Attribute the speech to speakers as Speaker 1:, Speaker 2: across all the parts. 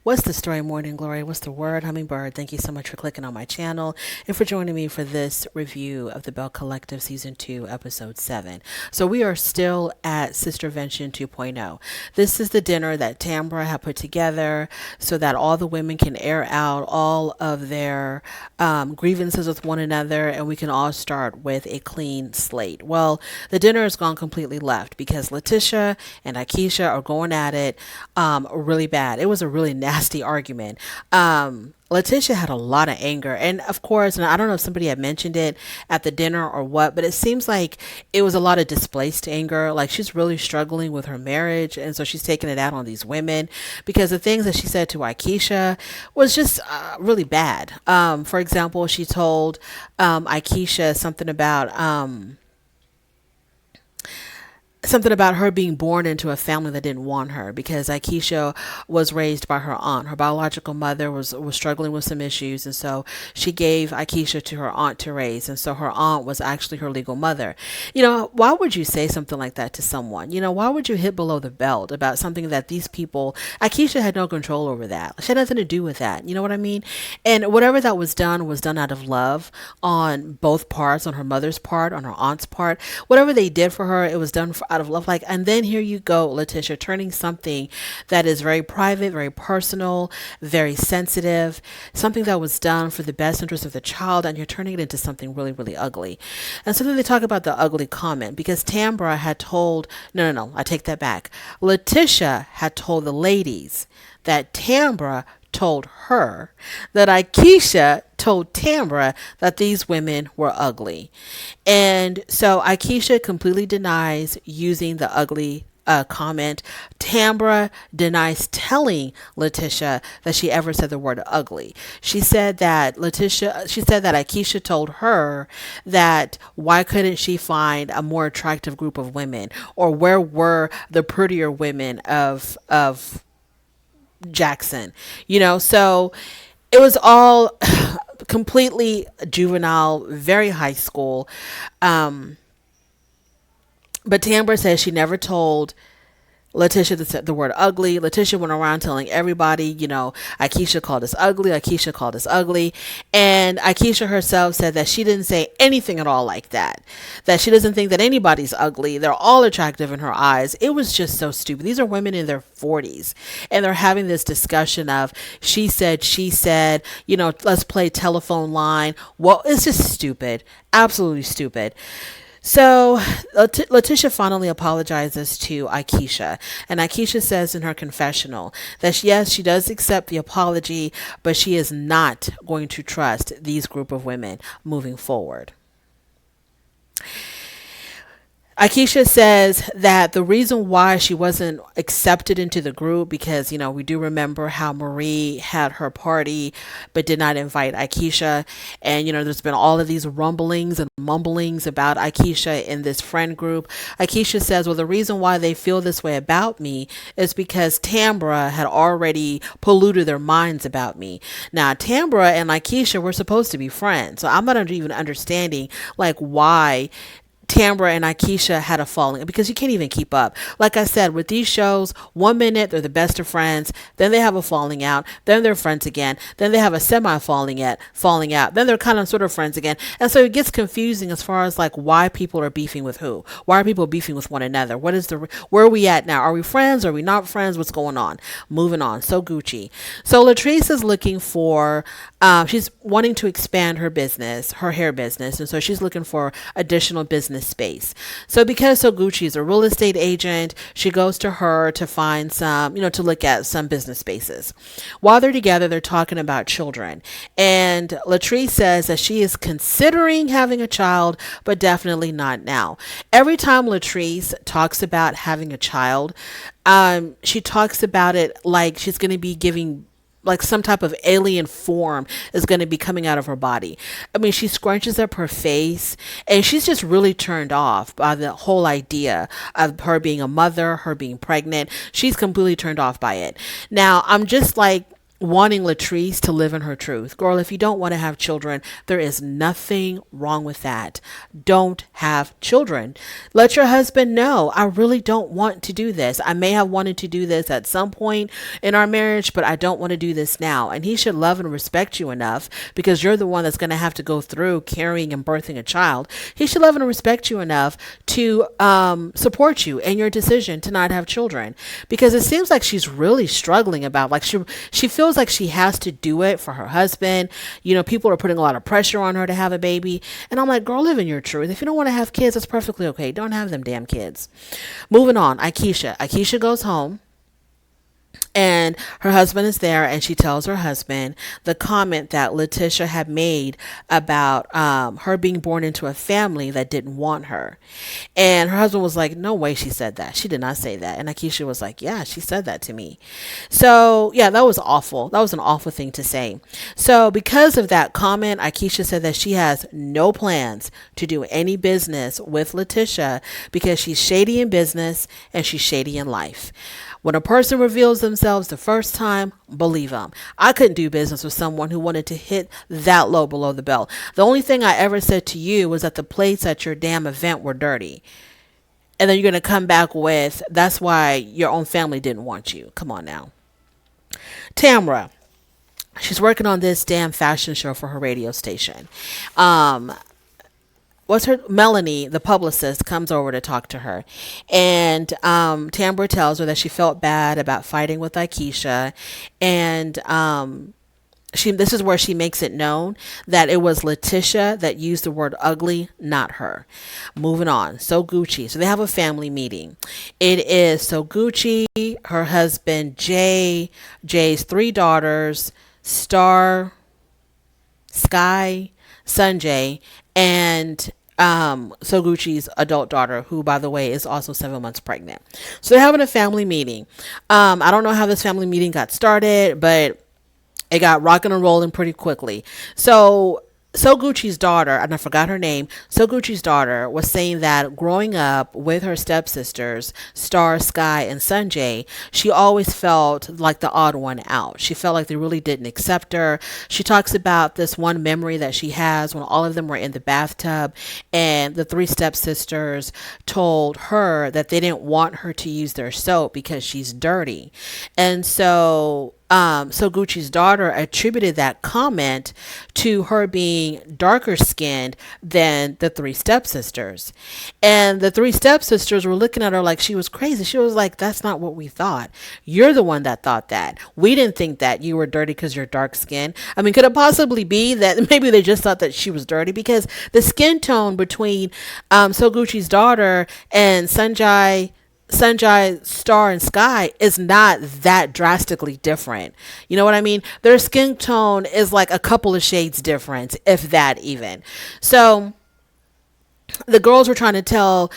Speaker 1: What's the story, Morning Glory? What's the word, Hummingbird? Thank you so much for clicking on my channel and for joining me for this review of the Belle Collective Season 2, Episode 7. So we are still at Sistervention 2.0. This is the dinner that Tambra had put together so that all the women can air out all of their grievances with one another and we can all start with a clean slate. Well, the dinner has gone completely left because Letitia and Akeisha are going at it really bad. It was a really nasty argument. Letitia had a lot of anger, and of course, and I don't know if somebody had mentioned it at the dinner or what, but it seems like it was a lot of displaced anger. Like she's really struggling with her marriage, and so she's taking it out on these women because the things that she said to Akeisha was just really bad. For example, she told Akeisha something about her being born into a family that didn't want her because Akeisha was raised by her aunt. Her biological mother was struggling with some issues, and so she gave Akeisha to her aunt to raise, and so her aunt was actually her legal mother. Why would you say something like that to someone? Why would you hit below the belt about something that these people, Akeisha had no control over that. She had nothing to do with that. You know what I mean? And whatever that was done out of love on both parts, on her mother's part, on her aunt's part. Whatever they did for her, it was done out of love. And then here you go, Letitia, turning something that is very private, very personal, very sensitive, something that was done for the best interest of the child, and you're turning it into something really, really ugly. And so then they talk about the ugly comment because Tambra had told, no, I take that back. Letitia had told the ladies that Tambra told her that Akeisha told Tambra that these women were ugly. And so Akeisha completely denies using the ugly comment. Tambra denies telling Letitia that she ever said the word ugly. She said that Akeisha told her that why couldn't she find a more attractive group of women, or where were the prettier women of Jackson, so it was all completely juvenile, very high school. But Tambra says she never told Letitia said the word ugly. Letitia went around telling everybody, Akeisha called us ugly. Akeisha called us ugly. And Akeisha herself said that she didn't say anything at all like that. That she doesn't think that anybody's ugly. They're all attractive in her eyes. It was just so stupid. These are women in their 40s. And they're having this discussion of she said, let's play telephone line. Well, it's just stupid. Absolutely stupid. So Letitia finally apologizes to Akeisha, and Akeisha says in her confessional that yes, she does accept the apology, but she is not going to trust these group of women moving forward. Akeisha says that the reason why she wasn't accepted into the group, because, we do remember how Marie had her party but did not invite Akeisha. And, there's been all of these rumblings and mumblings about Akeisha in this friend group. Akeisha says, well, the reason why they feel this way about me is because Tambra had already polluted their minds about me. Now, Tambra and Akeisha were supposed to be friends. So I'm not even understanding, why Tambra and Akeisha had a falling, because you can't even keep up. Like I said, with these shows, 1 minute they're the best of friends, then they have a falling out, then they're friends again, then they have a semi falling out, then they're kind of sort of friends again. And so it gets confusing as far as why people are beefing with who. Why are people beefing with one another? Where are we at now? Are we friends? Are we not friends? What's going on? Moving on. So Gucci. So Latrice is looking for, she's wanting to expand her business, her hair business. And so she's looking for additional business space. So because Gucci is a real estate agent, she goes to her to find some, to look at some business spaces. While they're together, they're talking about children. And Latrice says that she is considering having a child, but definitely not now. Every time Latrice talks about having a child, she talks about it like she's going to be giving some type of alien form is going to be coming out of her body. I mean, she scrunches up her face and she's just really turned off by the whole idea of her being a mother, her being pregnant. She's completely turned off by it. Now, I'm just wanting Latrice to live in her truth. Girl, if you don't want to have children, there is nothing wrong with that. Don't have children. Let your husband know, I really don't want to do this. I may have wanted to do this at some point in our marriage, but I don't want to do this now. And he should love and respect you enough, because you're the one that's going to have to go through carrying and birthing a child. He should love and respect you enough to support you in your decision to not have children, because it seems like she's really struggling about, like, she feels like she has to do it for her husband. You know, people are putting a lot of pressure on her to have a baby. And I'm like, girl, live in your truth. If you don't want to have kids, that's perfectly okay. Don't have them damn kids. Moving on, Akeisha. Akeisha goes home and her husband is there, and she tells her husband the comment that Letitia had made about her being born into a family that didn't want her. And her husband was like, no way she said that. She did not say that. And Akeisha was like, yeah, she said that to me. So yeah, that was awful. That was an awful thing to say. So because of that comment, Akeisha said that she has no plans to do any business with Letitia, because she's shady in business and she's shady in life. When a person reveals themselves the first time, believe them. I couldn't do business with someone who wanted to hit that low below the belt. The only thing I ever said to you was that the plates at your damn event were dirty. And then you're going to come back with, that's why your own family didn't want you. Come on now. Tamra. She's working on this damn fashion show for her radio station. What's her Melanie, the publicist, comes over to talk to her, and Tambra tells her that she felt bad about fighting with Akeisha, and this is where she makes it known that it was Letitia that used the word ugly, not her. Moving on. So Gucci. So they have a family meeting. It is So Gucci, her husband Jay, Jay's three daughters, Star, Sky, Sanjay, and So Gucci's adult daughter, who, by the way, is also 7 months pregnant. So they're having a family meeting. I don't know how this family meeting got started, but it got rocking and rolling pretty quickly. So Gucci's daughter, and I forgot her name, So Gucci's daughter was saying that growing up with her stepsisters, Star, Sky, and Sanjay, she always felt like the odd one out. She felt like they really didn't accept her. She talks about this one memory that she has when all of them were in the bathtub, and the three stepsisters told her that they didn't want her to use their soap because she's dirty. And so Gucci's daughter attributed that comment to her being darker skinned than the three stepsisters. And the three stepsisters were looking at her like she was crazy. She was like, that's not what we thought. You're the one that thought that. We didn't think that you were dirty because you're dark skinned. I mean, could it possibly be that maybe they just thought that she was dirty? Because the skin tone between So Gucci's daughter and Sanjay, Star, and Sky is not that drastically different. You know what I mean? Their skin tone is like a couple of shades different, if that even. So the girls were trying to tell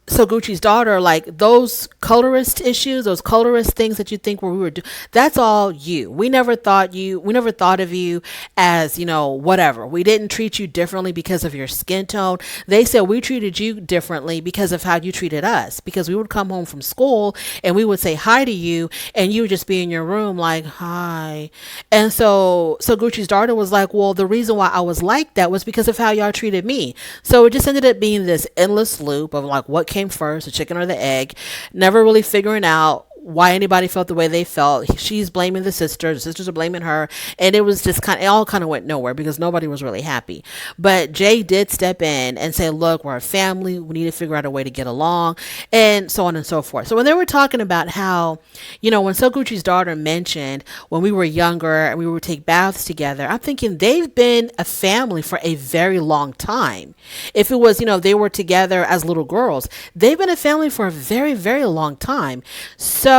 Speaker 1: So Gucci's daughter, like, those colorist issues, those colorist things that you think we were doing, that's all you. We never thought of you as, whatever. We didn't treat you differently because of your skin tone. They said we treated you differently because of how you treated us, because we would come home from school and we would say hi to you and you would just be in your room like, hi. And so Gucci's daughter was like, well, the reason why I was like that was because of how y'all treated me. So it just ended up being this endless loop of like, what came first, the chicken or the egg, never really figuring out why anybody felt the way they felt. She's blaming the sisters are blaming her, and it was just it all kind of went nowhere because nobody was really happy. But Jay did step in and say, look, we're a family, we need to figure out a way to get along, and so on and so forth. So when they were talking about how, when So Gucci's daughter mentioned when we were younger and we would take baths together, I'm thinking they've been a family for a very long time. If it was, they were together as little girls, they've been a family for a very, very long time. So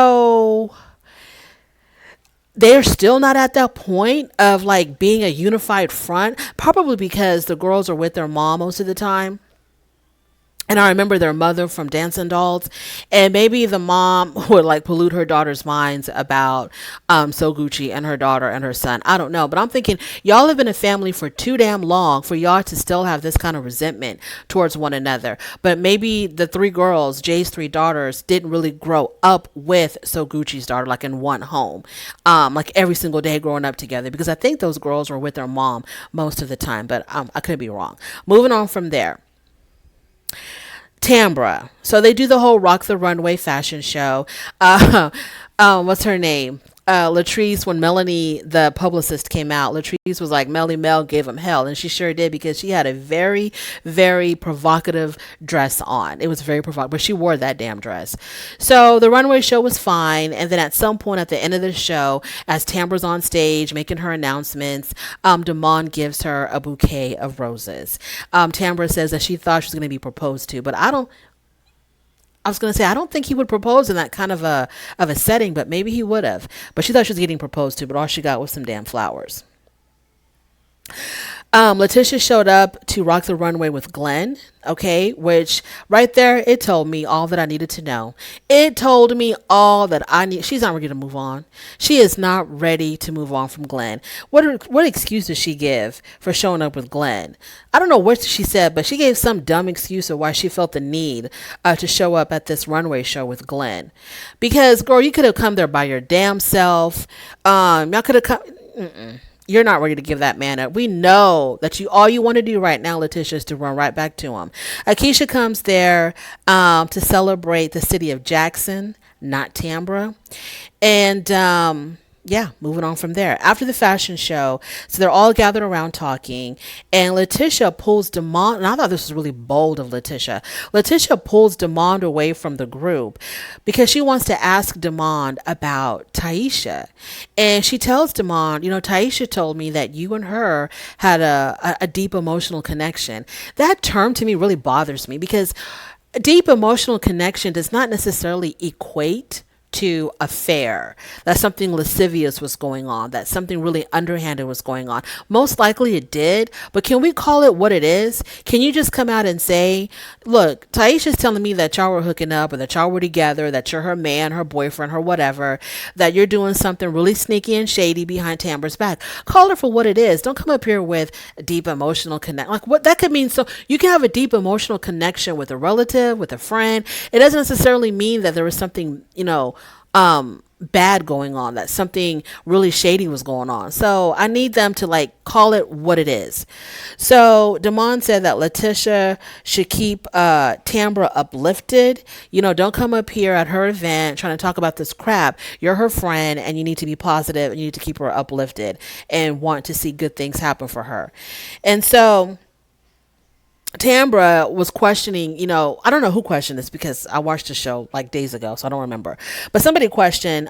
Speaker 1: they're still not at that point of like being a unified front, probably because the girls are with their mom most of the time. And I remember their mother from Dancing Dolls, and maybe the mom would like pollute her daughter's minds about Soguchi and her daughter and her son. I don't know, but I'm thinking y'all have been a family for too damn long for y'all to still have this kind of resentment towards one another. But maybe the three girls, Jay's three daughters, didn't really grow up with Soguchi's daughter like in one home, like every single day growing up together. Because I think those girls were with their mom most of the time, but I could be wrong. Moving on from there. Tambra. So they do the whole Rock the Runway fashion show. What's her name? Latrice, when Melanie, the publicist, came out, Latrice was like, Melly Mel gave him hell. And she sure did, because she had a very, very provocative dress on. It was very provocative, but she wore that damn dress. So the runway show was fine. And then at some point at the end of the show, as Tambra's on stage making her announcements, Damon gives her a bouquet of roses. Tambra says that she thought she was going to be proposed to, but I was gonna say I don't think he would propose in that kind of a setting, but maybe he would have. But she thought she was getting proposed to, but all she got was some damn flowers. Letitia showed up to Rock the Runway with Glenn, okay, which right there, it told me all that I needed to know. It told me all that I need. She's not ready to move on. She is not ready to move on from Glenn. What excuse does she give for showing up with Glenn? I don't know what she said, but she gave some dumb excuse of why she felt the need to show up at this runway show with Glenn. Because, girl, you could have come there by your damn self. Y'all could have come. You're not ready to give that man up. We know that all you want to do right now, Letitia, is to run right back to him. Akeisha comes there to celebrate the city of Jackson, not Tambra. And yeah, moving on from there. After the fashion show, so they're all gathered around talking, and Letitia pulls Demond, and I thought this was really bold of Letitia. Letitia pulls Demond away from the group because she wants to ask Demond about Taisha. And she tells Demond, Taisha told me that you and her had a deep emotional connection. That term to me really bothers me, because a deep emotional connection does not necessarily equate to affair, that something lascivious was going on, that something really underhanded was going on. Most likely it did, but can we call it what it is? Can you just come out and say, look, Taisha's telling me that y'all were hooking up, or that y'all were together, that you're her man, her boyfriend, her whatever, that you're doing something really sneaky and shady behind Tambra's back. Call her for what it is. Don't come up here with a deep emotional connect. Like, what that could mean. So you can have a deep emotional connection with a relative, with a friend. It doesn't necessarily mean that there was something, bad going on, that something really shady was going on. So I need them to like call it what it is. So Damon said that Letitia should keep Tambra uplifted. Don't come up here at her event trying to talk about this crap. You're her friend, and you need to be positive, and you need to keep her uplifted and want to see good things happen for her. And so Tambra was questioning, I don't know who questioned this, because I watched the show like days ago, so I don't remember. But somebody questioned,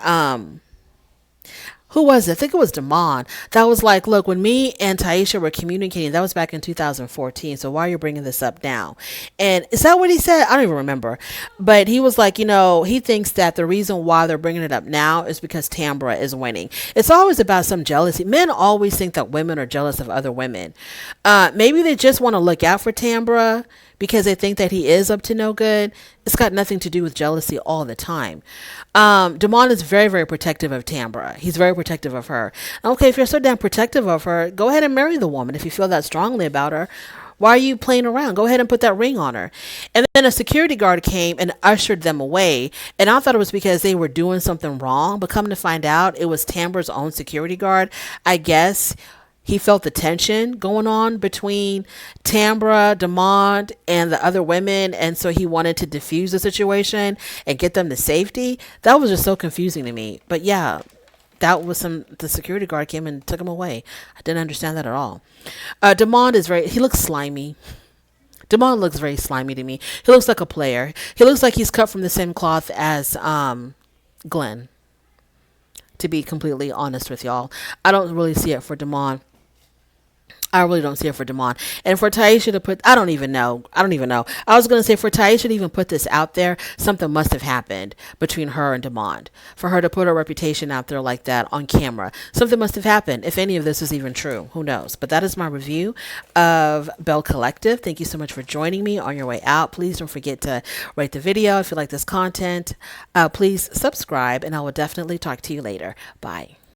Speaker 1: who was it? I think it was Damon. That was like, look, when me and Taisha were communicating, that was back in 2014. So why are you bringing this up now? And is that what he said? I don't even remember. But he was like, he thinks that the reason why they're bringing it up now is because Tambra is winning. It's always about some jealousy. Men always think that women are jealous of other women. Maybe they just want to look out for Tambra because they think that he is up to no good. It's got nothing to do with jealousy all the time. Damon is very, very protective of Tambra. He's very protective of her. Okay, if you're so damn protective of her, go ahead and marry the woman if you feel that strongly about her. Why are you playing around? Go ahead and put that ring on her. And then a security guard came and ushered them away. And I thought it was because they were doing something wrong. But come to find out, it was Tambra's own security guard. I guess he felt the tension going on between Tambra, Demond, and the other women, and so he wanted to diffuse the situation and get them to safety. That was just so confusing to me. But yeah, the security guard came and took him away. I didn't understand that at all. Demond he looks slimy. Demond looks very slimy to me. He looks like a player. He looks like he's cut from the same cloth as Glenn, to be completely honest with y'all. I don't really see it for Demond. I really don't see it for Damon. And for Taisha to put, I don't even know. I don't even know. I was going to say for Taisha to even put this out there, something must have happened between her and Damon. For her to put her reputation out there like that on camera, something must have happened. If any of this is even true, who knows? But that is my review of Belle Collective. Thank you so much for joining me on your way out. Please don't forget to rate the video if you like this content. Please subscribe, and I will definitely talk to you later. Bye.